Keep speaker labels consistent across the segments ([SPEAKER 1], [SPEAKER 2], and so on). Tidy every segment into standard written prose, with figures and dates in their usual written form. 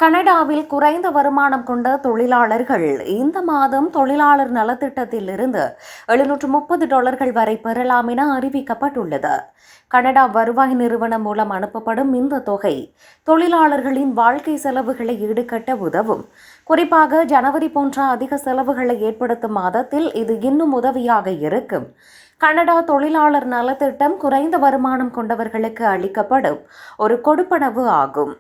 [SPEAKER 1] கனடாவில் குறைந்த வருமானம் கொண்ட தொழிலாளர்கள் இந்த மாதம் தொழிலாளர் நலத்திட்டத்தில் இருந்து $730 வரை பெறலாம் என அறிவிக்கப்பட்டுள்ளது. கனடா வருவாய் நிறுவனம் மூலம் அனுப்பப்படும் இந்த தொகை தொழிலாளர்களின் வாழ்க்கை செலவுகளை ஈடுகட்ட உதவும். குறிப்பாக ஜனவரி போன்ற அதிக செலவுகளை ஏற்படுத்தும் மாதத்தில் இது இன்னும் உதவியாக இருக்கும். கனடா தொழிலாளர் நலத்திட்டம் குறைந்த வருமானம் கொண்டவர்களுக்கு அளிக்கப்படும் ஒரு கொடுப்பனவு ஆகும்.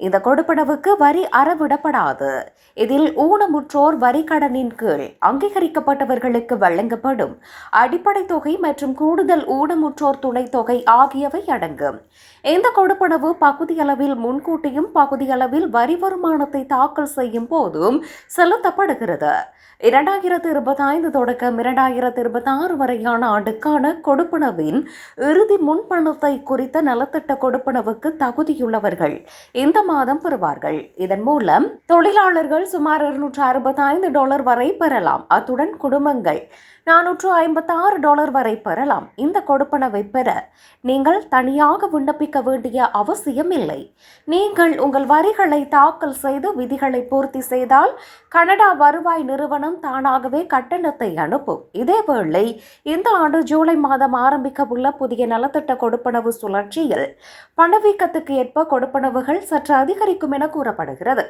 [SPEAKER 1] இந்த கொடுப்பனவுக்கு வரி அறவிடப்படாது. இதில் ஊனமுற்றோர் வரிக்கடனின் கீழ் அங்கீகரிக்கப்பட்டவர்களுக்கு வழங்கப்படும் அடிப்படை தொகை மற்றும் கூடுதல் ஊனமுற்றோர் துணைத் தொகை ஆகியவை அடங்கும். இந்த கொடுப்பனவு பகுதியளவில் முன்கூட்டியும் பகுதியளவில் வரி வருமானத்தை தாக்கல் செய்யும் போதும் செலுத்தப்படுகிறது. 2025 தொடக்கம் 2026 வரையான ஆண்டுக்கான கொடுப்பனவின் இறுதி முன்பணத்தை குறித்த நலத்திட்ட கொடுப்பனவுக்கு தகுதியுள்ளவர்கள் இந்த மாதம் பெறுவார்கள். இதன் மூலம் தொழிலாளர்கள் சுமார் $265 வரை பெறலாம். அத்துடன் குடும்பங்கள் $456 வரை பெறலாம். இந்த கொடுப்பனவை பெற நீங்கள் தனியாக விண்ணப்பிக்க வேண்டிய அவசியம் இல்லை. நீங்கள் உங்கள் வரிகளை தாக்கல் செய்து விதிகளை பூர்த்தி செய்தால் கனடா வருவாய் நிறுவனம் தானாகவே கட்டணத்தை அனுப்பும். இதேவேளை இந்த ஆண்டு ஜூலை மாதம் ஆரம்பிக்க உள்ள புதிய நலத்திட்ட கொடுப்பனவு சுழற்சியில் பணவீக்கத்துக்கு ஏற்ப கொடுப்பனவுகள் சற்று அதிகரிக்கும் என கூறப்படுகிறது.